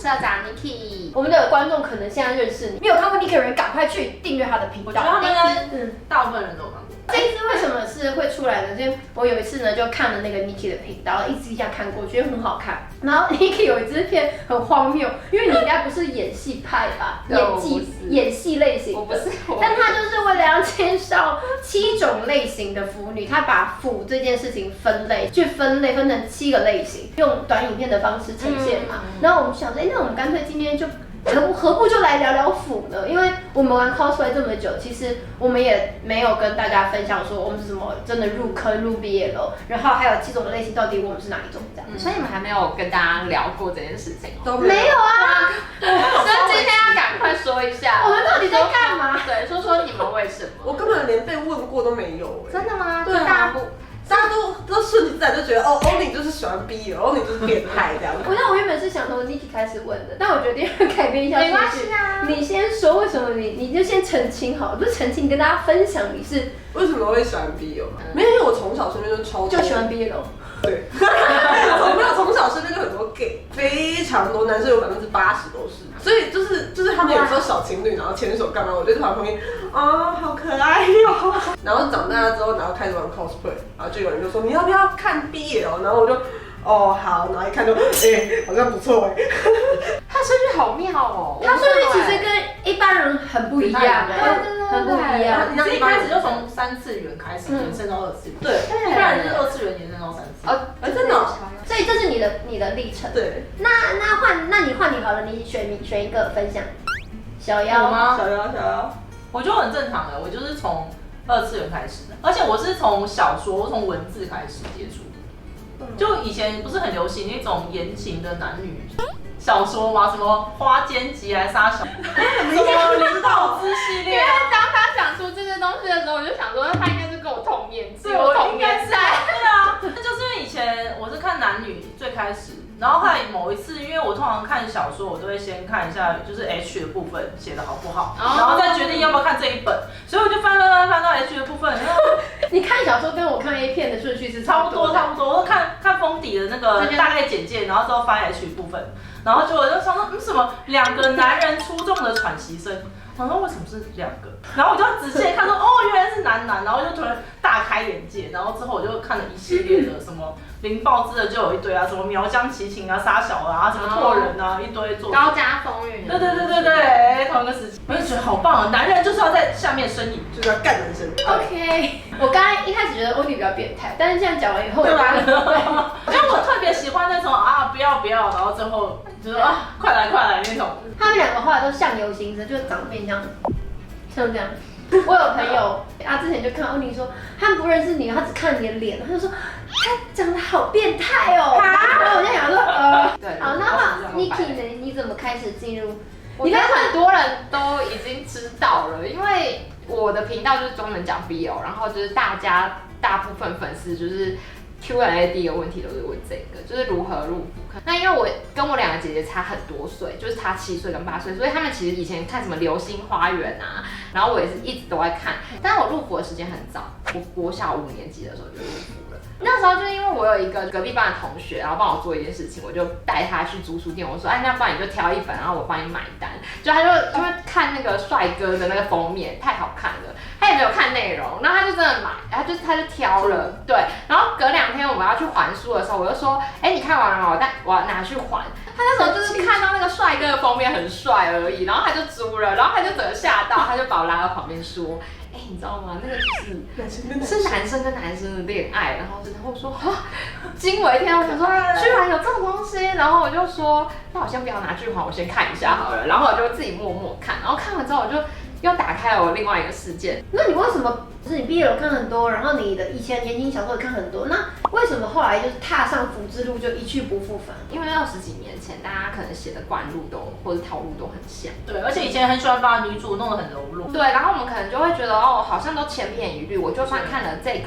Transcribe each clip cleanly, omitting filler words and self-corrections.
社长 Niki。我们的观众可能现在认识你，没有看过 Niki 的人，赶快去订阅他的频道。我觉得他们应该大部分人都有看过。这一支为什么是会出来呢？因为我有一次呢就看了那个 Niki 的频道，一直这样看过，觉得很好看。然后 Niki 有一支片很荒谬，因为你应该不是演戏派吧？演戏类型的，我不是。但他就是为了要介绍7种类型的腐女，他把腐这件事情分成7个类型，用短影片的方式呈现嘛。然后我们想说，那我们干脆今天就。何不就来聊聊腐呢？因为我们玩 cosplay 这么久，其实我们也没有跟大家分享说我们是什么真的入坑入 BL， 然后还有7种的类型到底我们是哪一种这样。所以你们还没有跟大家聊过这件事情都没有啊。所以今天要赶快说一下，我们到底在干嘛？对，说你们为什么？我根本连被问过都没有真的吗？对啊。大家都顺其自然就觉得欧尼就是喜欢 BL， 欧尼就是变态这样。我原本是想从 Niki 开始问的，但我决定改变一下顺序。没关系啊，你先说为什么你就先澄清好了，不是澄清，你跟大家分享你是为什么会喜欢 BL？没有，因为我从小身边就超就喜欢 BL。对，我没有从小身边就很多 gay， 非常多男生有80%都是，所以就是他们有时候小情侣然后牵手干嘛，我就在旁边好可爱哟。然后长大之后，然后开始玩 cosplay， 然后就有人就说你要不要看 BL， 然后我就好，然后一看就好像不错他顺序好妙哦，他顺序其实跟一般人很不一样，很不一样。你一开始就从3次元开始延伸到2次元，对，一般人是2次元延伸到3次元。真的。所以这是你的历程。对。那你换你好了，你选一个分享。小妖吗？小妖，我觉得很正常的，我就是从2次元开始的，而且我是从小说、从文字开始接触的。就以前不是很流行那种言情的男女小说吗？什么花间集来杀小，什么领导之系列。因为当他讲出这些东西的时候，我就想说他应该是跟我同年纪，我同年代。对啊，那就是因为以前我是看男女最开始，然后后来某一次，因为我通常看小说，我都会先看一下就是 H 的部分写的好不好，然后再决定要不要看这一本，所以我就翻到 H 的部分。你看小说跟我看 A 片的顺序是差不多，我看封底的那个大概简介，然后之后翻 H 部分，然后我就想说，什么2个男人出众的喘息声，我说为什么是2个？然后我就仔细看说，原来是男，然后就突然大开眼界，然后之后我就看了一系列的什么零爆汁的就有一堆啊，什么苗疆奇情啊、沙小啊、什么拓人啊，一堆作品。高家风云。对，同一个时期，我就觉得好棒啊！男人就是要在下面呻吟，就是要干男生。OK， 我刚才一开始觉得欧尼比较变态，但是这样讲完以后，对吧？因为我特别喜欢那种不要，然后最后就是快来那种。他们2个后来都相由心生，就是长得变像这样。我有朋友之前就看欧尼说他不认识你，他只看你的脸，他就说他长得好变态哦。然后我就想说对。好，那 Niki 呢？你怎么开始进入？我觉得很多人都已经知道了，因为我的频道就是专门讲 BL， 然后就是大部分粉丝就是 Q&A 第一个问题都是问这个，就是如何入腐。那因为我跟我2个姐姐差很多岁，就是差7岁跟8岁，所以他们其实以前看什么《流星花园》啊，然后我也是一直都在看，但是我入腐的时间很早，我国小5年级的时候就入腐了。那时候就是因为我有一个隔壁班的同学，然后帮我做一件事情，我就带他去租书店，我说那不然你就挑一本，然后我帮你买单。就他就因为看那个帅哥的那个封面太好看了，他也没有看内容，然后他就真的买，然后他就挑了，对。然后隔2天我们要去还书的时候，我就说，你看完了吗？我要拿去还。他那时候就是看到那个帅哥的封面很帅而已，然后他就租了，然后他就整个吓到，他就把我拉到旁边说，你知道吗？那个就是男生跟男生的恋爱，然后我说惊为天人，我想说居然有这种东西，然后我就说那我先不要拿去还，我先看一下好了，然后我就自己默默看，然后看完之后我就又打开了我另外一个世界。那你为什么就是你BL看很多，然后你的以前言情小说也看很多，那为什么后来就是踏上腐之路就一去不复返？因为20几年前大家可能写的灌录或者套路都很像，对，而且以前很喜欢把女主弄得很柔弱，对，然后我们可能就会觉得好像都千篇一律，我就算看了这一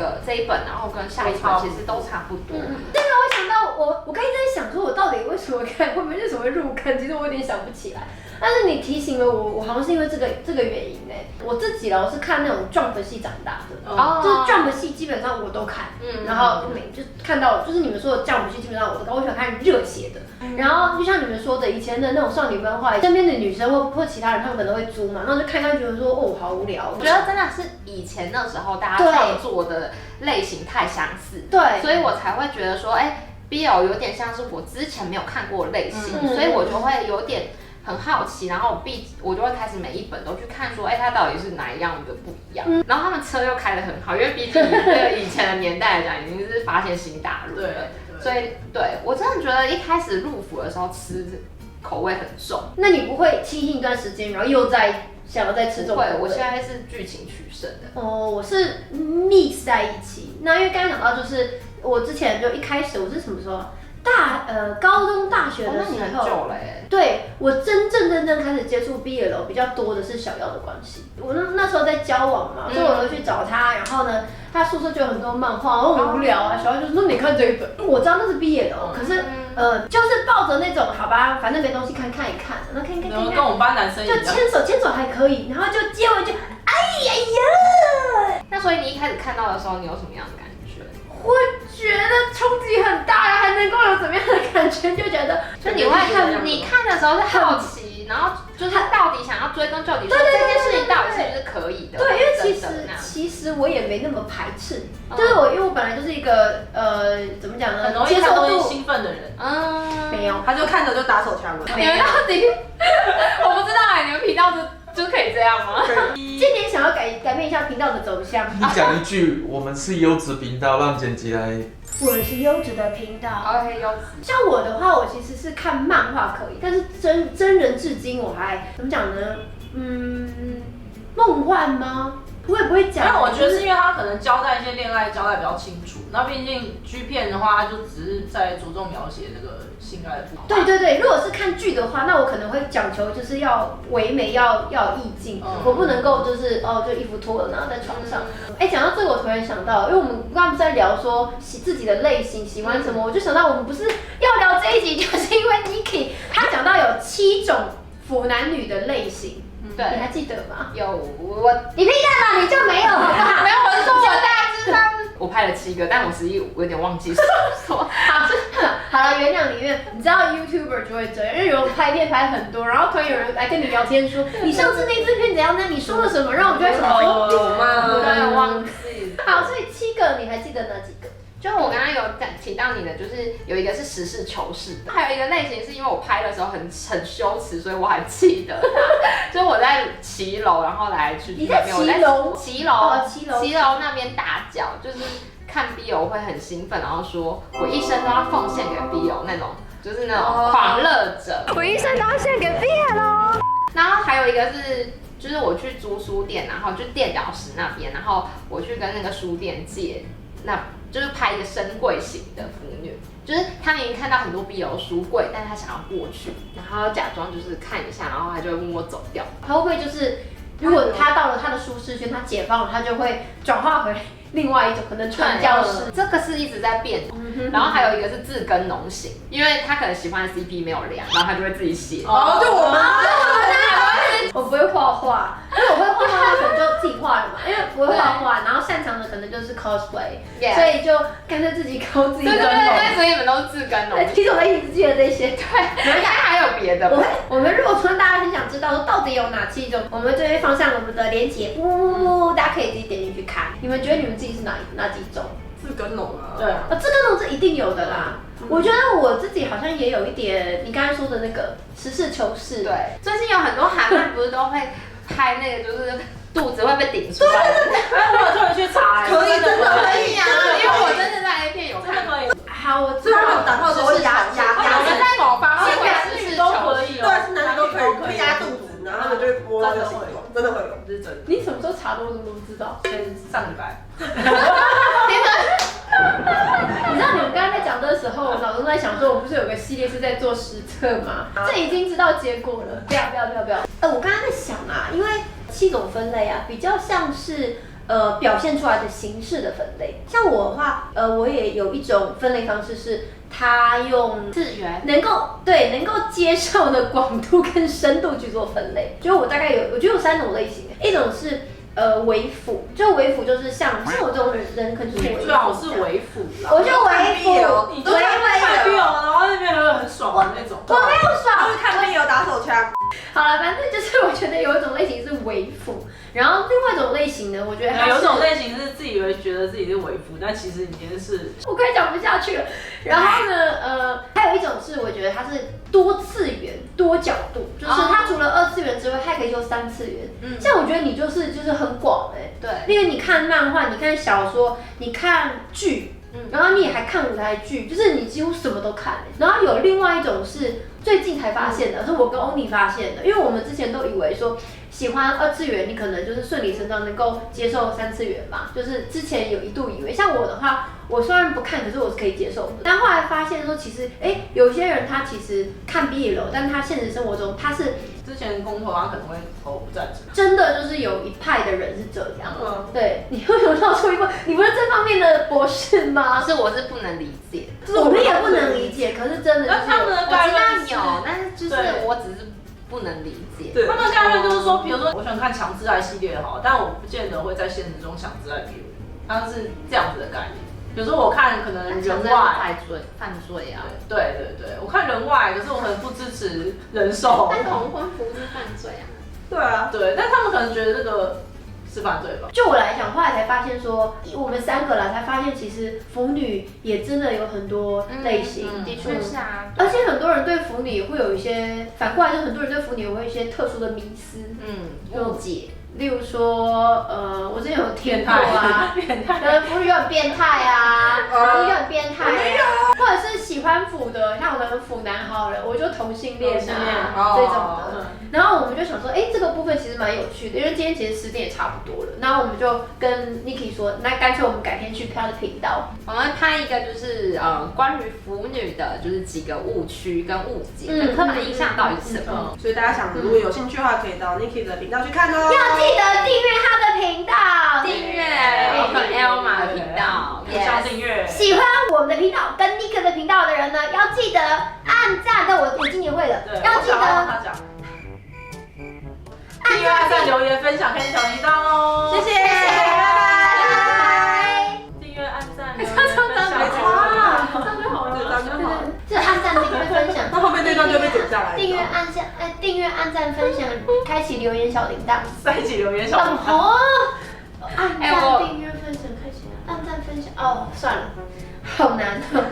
本，然后跟下一本其实都差不多。这个我想到我刚才在想说，我到底为什么看，会不会为什么会入坑？其实我有点想不起来。但是你提醒了我，我好像是因为这个原因哎。我自己我是看那种 Jump 系长大的，就是 Jump 系基本上我都看，然后就看到就是你们说的 Jump 系基本上我都看，我喜欢看热血的。然后就像你们说的，以前的那种少女漫画，身边的女生或其他人他们可能会租嘛，然后就看觉得说哦好无聊。我觉得真的是以前那时候大家创作的类型太相似，对，所以我才会觉得说，BL 有点像是我之前没有看过的类型，所以我就会有点很好奇，然后我就会开始每一本都去看说，它到底是哪一样的不一样。然后他们车又开得很好，因为毕竟以前的年代来讲，已经是发现新大陆了。所以对我真的觉得一开始入府的时候吃口味很重。那你不会清醒一段时间，然后又想要再吃这种口味？我现在是剧情取胜的。我是 mix 在一起。那因为刚才讲到，就是我之前就一开始我是什么时候？高中大学的时候，那你很久了耶。对，我真正开始接触 BL 比较多的是小妖的关系。我那时候在交往嘛，所以我就去找他，然后呢，他宿舍就有很多漫画，我很无聊啊。小妖就说你看这一本，我知道那是 BL，可是就是抱着那种好吧，反正没东西看一看，然后看。然后跟我们班男生一样，就牵手还可以，然后就接吻就哎呀。那所以你一开始看到的时候，你有什么样的感觉？我觉得冲击很大呀，还能够有怎么样的感觉？就觉得，就你看的时候是好奇，然后就是他到底想要追根究底，说这件事情到底是不是可以的？对，因为其实我也没那么排斥，就是因为我本来就是一个怎么讲呢，很容易看东西兴奋的人。没有，他就看着就打手枪了。你们到底我不知道你们频道就可以这样吗？今年想要改变一下频道的走向。你讲一句，我们是优质频道，让剪辑来。我是优质的频道。OK， 优质。像我的话，我其实是看漫画可以，但是真人至今我还怎么讲呢？梦幻吗？我也不会讲。因为我觉得是因为他可能交代一些恋爱交代比较清楚，那毕竟G片的话，它就只是在着重描写那个性爱的部分。对，如果是看剧的话，那我可能会讲求就是要唯美，要有意境，我不能够就是就衣服脱了然后在床上。讲到这个我突然想到，因为我们刚刚不是在聊说自己的类型喜欢什么，我就想到我们不是要聊这一集，就是因为 Niki 他讲到有7种腐男女的类型。对，你还记得吗？有你屁蛋嘛，你就没有好不好？没有，我是说我大致上我拍了7个，但我实际我有点忘记是什么。好了，原谅你，因为你知道 YouTuber 就会这样，因为有人拍片拍很多，然后突然有人来跟你聊天说，你上次那支片怎样呢？你说了什么？然后我就会想说，有吗？我有点忘记。好，所以7个你还记得哪几个？就我刚刚有提到你的，就是有一个是实事求是的，还有一个类型是因为我拍的时候很羞耻，所以我还记得。就是我在骑楼，然后来去你在骑楼？骑楼那边大叫，就是看 BL 会很兴奋，然后说我一生都要奉献给 BL 那种，就是那种狂热者。我一生都要献给 BL 咯。然后还有一个是。就是我去租书店，然后就垫脚石那边，然后我去跟那个书店借，那就是拍一个深柜型的腐女，就是他们已经看到很多 BL 书柜，但是他想要过去，然后假装就是看一下，然后他就会默默走掉。他会不会就是如果他到了他的舒适圈，他解放了，他就会转化回另外一种可能传教士。这个是一直在变的。然后还有一个是自耕农型，因为他可能喜欢的 CP 没有量，然后他就会自己写。就我们。我不会画画，因为我会画画，可能就自己画的嘛。因为不会画画，然后擅长的可能就是 cosplay， 所以就干脆自己抠自己的。对，所以你们都是自耕农。其实我一直记得这些。对，原来还有别的。我们如果说大家很想知道说到底有哪7种，我们就会放上我们的链接，大家可以自己点进去看。你们觉得你们自己是哪几种？自耕农啊。对啊。自耕农是一定有的啦。我觉得我自己好像也有一点，你刚才说的那个实事求是。对，最近有很多韩漫不是都会拍那个，就是肚子会被顶出来的。我有特别去查，可以，真的可以啊，因为我真的在 A 片有看，真的可以。好，我知道。他们打炮的时候会压，我们在某方面男女都可以，对，是男女都可以，会压肚子，然后他们就会摸那个形状，真的会有，这是真的。你什么时候查的？我怎么都不知道？上礼拜。你知道你们刚刚在讲的时候，我脑中在想说，我不是有个系列是在做实测吗？这已经知道结果了。不要。我刚刚在想啊，因为7种分类啊，比较像是表现出来的形式的分类。像我的话，我也有一种分类方式是，他用次元能够接受的广度跟深度去做分类。就我大概我觉得有3种类型，一种是微辅，就微辅就是像我这种人可能就是微辅，最好是微辅啦。我就微辅，你就看 BL，然后那边很爽的那种。我没有爽，他是看 BL 打手枪。好了，反正就是我觉得有一种类型是微辅，然后另外一种类型呢，我觉得它是有一种类型是自以为觉得自己是微辅，但其实你其实是我快讲不下去了。然后呢，还有一种是我觉得它是多次元、多角度，就是它除了2次元之外，它还可以修3次元。像我觉得你就是很广对，因为你看漫画，你看小说，你看剧。然后你也还看舞台剧，就是你几乎什么都看。然后有另外一种是最近才发现的，是我跟欧尼发现的，因为我们之前都以为说喜欢2次元，你可能就是顺理成章能够接受3次元嘛，就是之前有一度以为，像我的话，我虽然不看，可是我是可以接受的。但后来发现说，其实有些人他其实看 BL，但他现实生活中他是之前公投他可能会投不赞成。真的就是有一派的人是这样。对，你会有闹出一个，你不是这方面的博士吗？我是不能理解，我们也不能理解，可是真的就是他们的我知道有，但是就是我只是不能理解。他们概论就是说，比如说我喜欢看强制爱系列好，但我不见得会在现实中强制爱别人，它是这样子的概念。比如说我看可能人外犯罪啊，对，我看人外，可是我可能不支持人兽。但同婚不是犯罪啊。对啊，对，但他们可能觉得这个是犯罪吧？就我来讲，后来才发现说，我们3个啦，才发现其实腐女也真的有很多类型，的确是啊。而且很多人对腐女也会有一些，反过来就很多人对腐女也会有一些特殊的迷思，误解。例如说，我之前有听过啊，腐女很变态啊，腐女很变态啊，或者是喜欢腐的，像我可能腐男好了，我就同性恋啊这种的。然后我们就想说，这个部分其实蛮有趣的，因为今天其实时间也差不多了，然后我们就跟 Niki 说，那干脆我们改天去他的频道，我们拍一个就是关于腐女的，就是几个误区跟误解，跟刻板印象到底是什么。所以大家想，如果有兴趣的话，可以到 Niki 的频道去看哦。要记得订阅他的频道，订阅我和 Elma 的频道，互相订阅。喜欢我们的频道跟 Niki 的频道的人呢，要记得按赞。但我今年会了，要记得订阅、按赞、留言、分享、开小铃铛哦。谢谢，拜拜。订阅、按赞、留言、分享，这样就好了，这样就好了。这按赞、订阅、分享，那后面那段就被剪下来。订阅、按赞、分享，开启留言小铃铛，在一起留言小铃铛。按赞、订阅、分享，开启按赞、分享。算了，好难哦。